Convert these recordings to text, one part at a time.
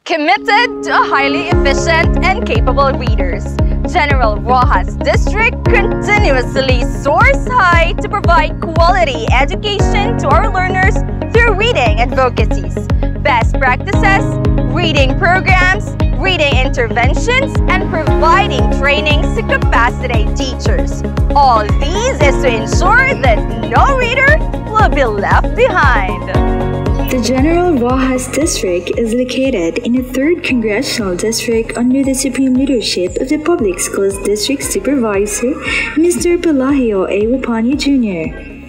Committed to a highly efficient and capable readers, General Rojas District continuously soars high to provide quality education to our learners through reading advocacies, best practices, reading programs, reading interventions, and providing trainings to capacitate teachers. All these is to ensure that no reader will be left behind. The General Rojas District is located in the 3rd Congressional District under the supreme leadership of the Public Schools District Supervisor, Mr. Pelagio A. Wapanya Jr.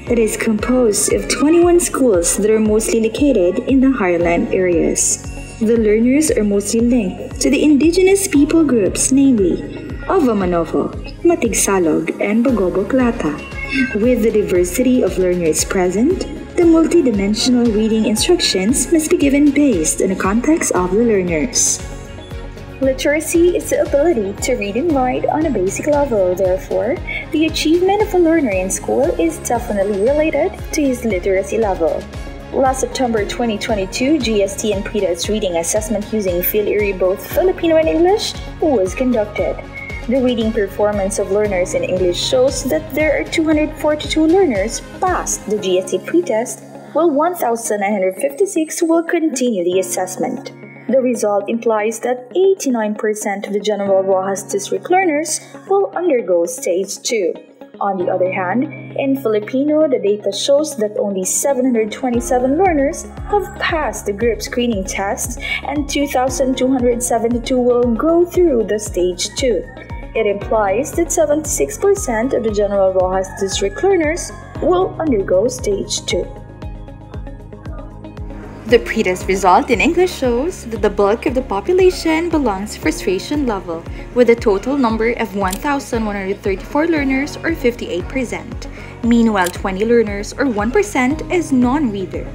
It is composed of 21 schools that are mostly located in the highland areas. The learners are mostly linked to the indigenous people groups, namely Ova Manovo, Matigsalog, and Bagobo Klata. With the diversity of learners present, the multidimensional reading instructions must be given based on the context of the learners. Literacy is the ability to read and write on a basic level. Therefore, the achievement of a learner in school is definitely related to his literacy level. Last September 2022, GST and PRETA's reading assessment using PhilErie both Filipino and English was conducted. The reading performance of learners in English shows that there are 242 learners passed the GST pretest, while 1,956 will continue the assessment. The result implies that 89% of the General Rojas District learners will undergo Stage 2. On the other hand, in Filipino, the data shows that only 727 learners have passed the group screening tests and 2,272 will go through the Stage 2. It implies that 76% of the General Rojas District learners will undergo Stage 2. The pretest result in English shows that the bulk of the population belongs to frustration level, with a total number of 1,134 learners or 58%. Meanwhile, 20 learners or 1% is non-reader.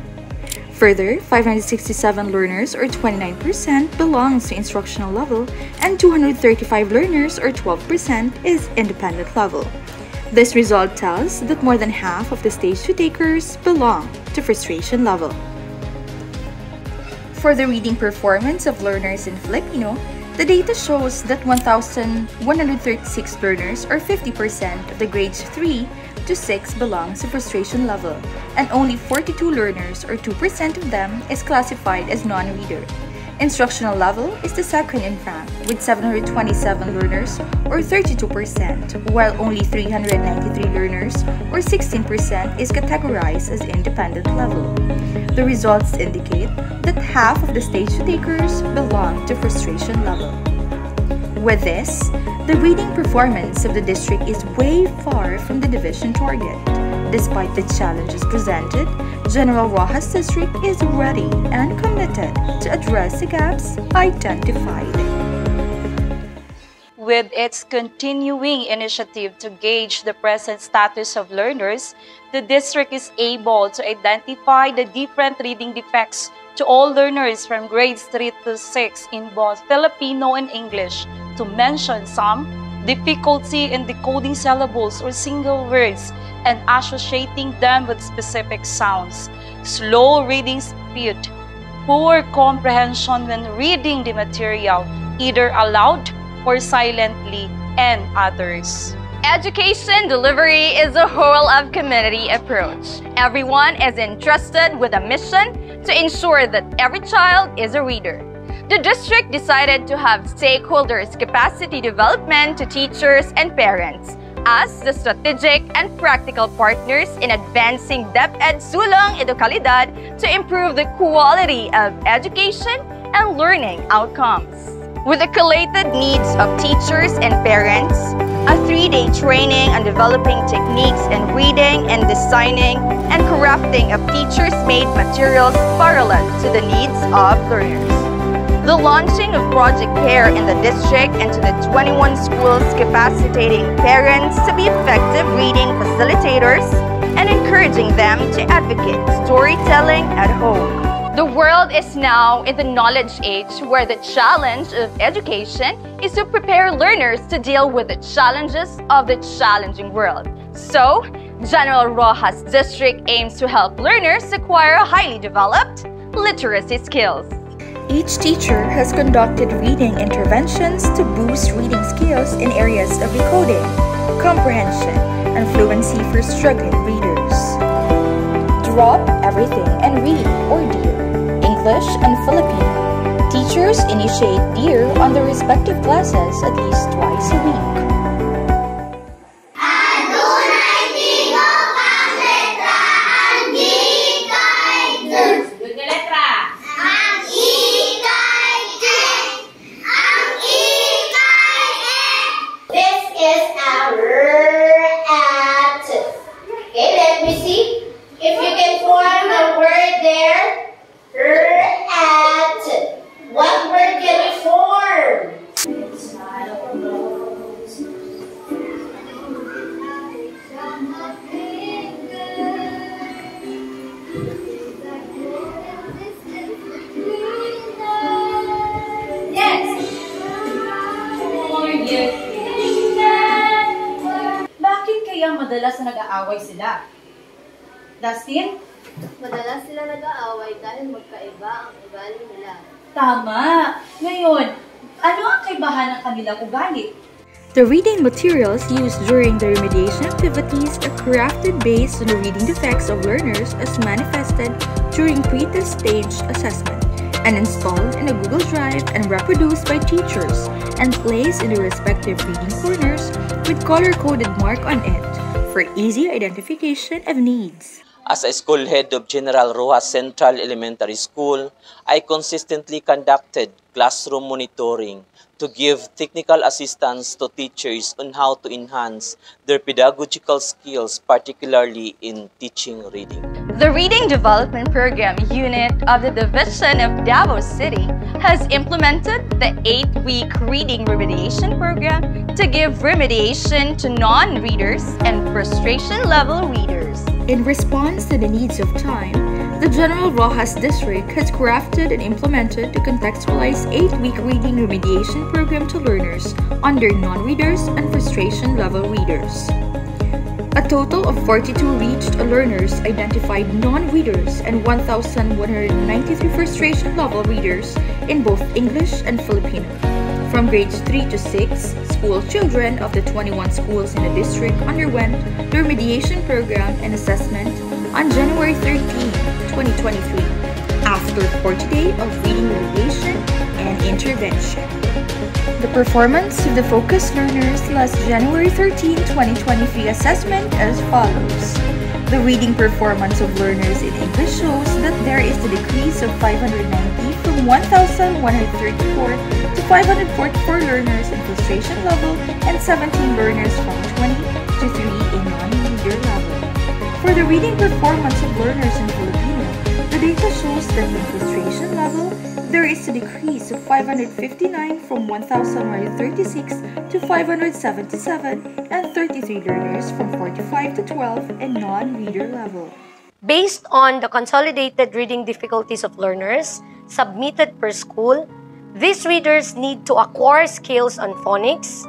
Further, 567 learners or 29% belongs to instructional level and 235 learners or 12% is independent level. This result tells that more than half of the Stage 2 takers belong to frustration level. For the reading performance of learners in Filipino, the data shows that 1,136 learners or 50% of the grades 3 to 6 belongs to frustration level, and only 42 learners or 2% of them is classified as non-reader. Instructional level is the second in rank with 727 learners or 32%, while only 393 learners or 16% is categorized as independent level. The results indicate that half of the Stage 2 takers belong to frustration level. With this, the reading performance of the district is way far from the division target. Despite the challenges presented, General Rojas District is ready and committed to address the gaps identified. With its continuing initiative to gauge the present status of learners, the district is able to identify the different reading defects to all learners from grades 3 to 6 in both Filipino and English. To mention some, difficulty in decoding syllables or single words and associating them with specific sounds, slow reading speed, poor comprehension when reading the material, either aloud or silently, and others. Education delivery is a whole of community approach. Everyone is entrusted with a mission to ensure that every child is a reader. The district decided to have stakeholders' capacity development to teachers and parents as the strategic and practical partners in advancing DepEd Sulong Edukalidad to improve the quality of education and learning outcomes. With the collated needs of teachers and parents, a 3-day training on developing techniques in reading and designing and crafting of teachers-made materials parallel to the needs of learners. The launching of Project CARE in the district and to the 21 schools capacitating parents to be effective reading facilitators and encouraging them to advocate storytelling at home. The world is now in the knowledge age where the challenge of education is to prepare learners to deal with the challenges of the challenging world. So, General Rojas District aims to help learners acquire highly developed literacy skills. Each teacher has conducted reading interventions to boost reading skills in areas of decoding, comprehension, and fluency for struggling readers. Drop everything and read or DEAR, English and Filipino. Teachers initiate DEAR on their respective classes at least twice a week. Bakit kaya madalas na nag-aaway sila? Dustin? Madalas sila nag-aaway dahil magkaiba ang ugali nila. Tama! Ngayon, ano ang kaibahan ng kanilang ugali? The reading materials used during the remediation activities are crafted based on the reading defects of learners as manifested during pre-test stage assessment and installed in a Google Drive and reproduced by teachers and placed in the respective reading corners with color-coded mark on it for easy identification of needs. As a school head of General Rojas Central Elementary School, I consistently conducted classroom monitoring to give technical assistance to teachers on how to enhance their pedagogical skills, particularly in teaching reading. The Reading Development Program Unit of the Division of Davao City has implemented the 8-week reading remediation program to give remediation to non-readers and frustration-level readers. In response to the needs of time, the General Rojas District has crafted and implemented the contextualized 8-week reading remediation program to learners under non-readers and frustration-level readers. A total of 42 reached learners identified non-readers and 1,193 frustration-level readers in both English and Filipino. From grades 3 to 6, school children of the 21 schools in the district underwent the remediation program and assessment on January 13, 2023, after 40 days of reading remediation and intervention. The performance of the focused learners last January 13, 2023 assessment as follows. The reading performance of learners in English shows that there is a decrease of 590 from 1,134 to 544 learners in frustration level and 17 learners from 20 to 3 in non-reader level. For the reading performance of learners in Filipino, the data shows that in frustration level, there is a decrease of 559 from 1,136 to 577 and 33 learners from 45 to 12 in non-reader level. Based on the consolidated reading difficulties of learners submitted per school, these readers need to acquire skills on phonics,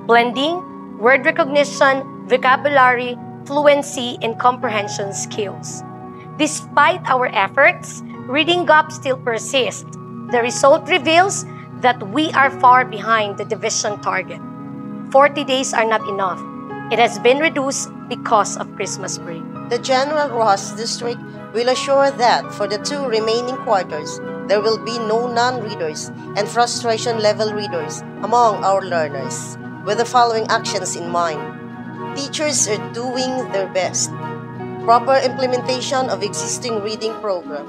blending, word recognition, vocabulary, fluency, and comprehension skills. Despite our efforts, reading gaps still persist. The result reveals that we are far behind the division target. 40 days are not enough. It has been reduced because of Christmas break. The General Rojas District will assure that for the 2 remaining quarters, there will be no non-readers and frustration-level readers among our learners, with the following actions in mind. Teachers are doing their best. Proper implementation of existing reading program.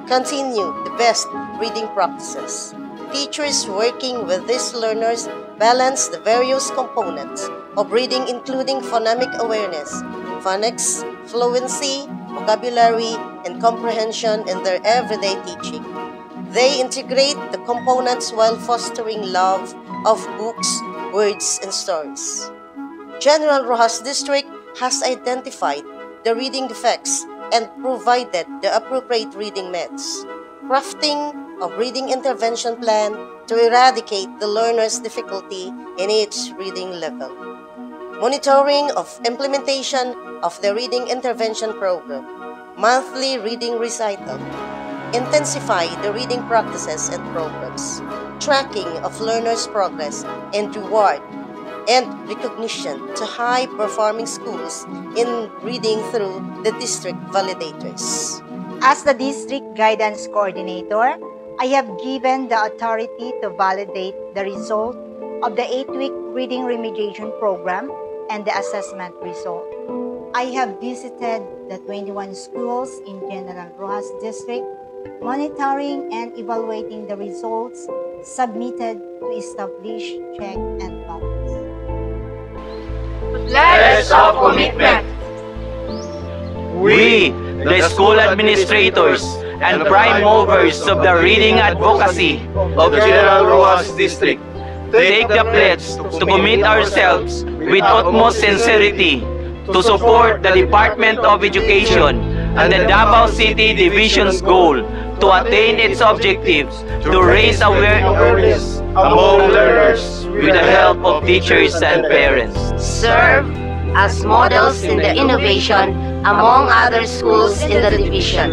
Continue the best reading practices. Teachers working with these learners balance the various components of reading, including phonemic awareness, phonics, fluency, vocabulary, and comprehension in their everyday teaching. They integrate the components while fostering love of books, words, and stories. General Rojas District has identified the reading defects and provided the appropriate reading meds. Crafting of reading intervention plan to eradicate the learner's difficulty in each reading level. Monitoring of implementation of the reading intervention program. Monthly reading recital. intensify the reading practices and programs, tracking of learners' progress, and reward and recognition to high-performing schools in reading through the district validators. As the district guidance coordinator, I have given the authority to validate the result of the 8-week reading remediation program and the assessment result. I have visited the 21 schools in General Rojas District, monitoring and evaluating the results submitted to establish check and balance. Pledge of commitment. We, the school administrators and prime movers of the reading advocacy of General Rojas District, take the pledge to commit ourselves with utmost sincerity to support the Department of Education and the Davao City Division's goal to attain its objectives to raise awareness among learners with the help of teachers and parents. Serve as models in the innovation among other schools in the division.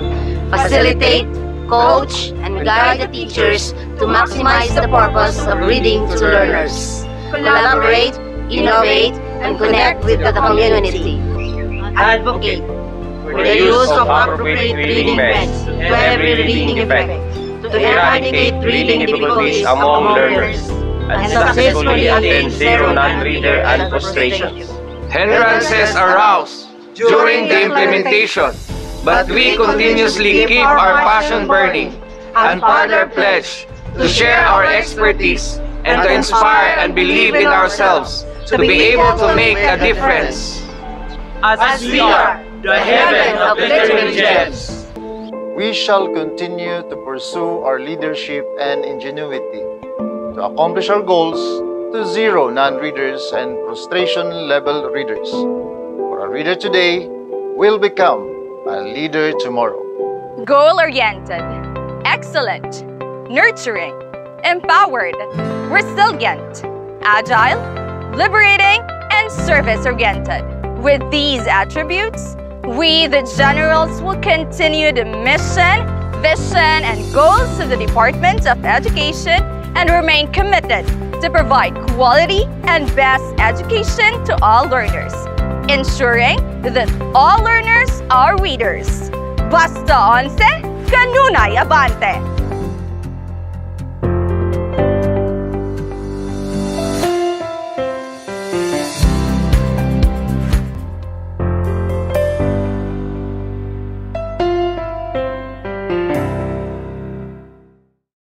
Facilitate, coach, and guide the teachers to maximize the purpose of reading to learners. Collaborate, innovate, and connect with the community. Advocate for the use of appropriate reading pens to every reading effect, to eradicate reading difficulties among learners, and successfully attain zero non-reader and frustrations. Hindrances aroused during the implementation, but we continuously keep our passion burning and further pledge to share our expertise and to inspire and believe in ourselves to be able to make a difference. As we are the heaven of glittering gems, we shall continue to pursue our leadership and ingenuity to accomplish our goals to zero non-readers and frustration-level readers. For a reader today will become a leader tomorrow. Goal-oriented, excellent, nurturing, empowered, resilient, agile, liberating, and service-oriented. With these attributes, we, the generals, will continue the mission, vision, and goals of the Department of Education and remain committed to provide quality and best education to all learners, ensuring that all learners are readers. Basta 11, kanunay abante!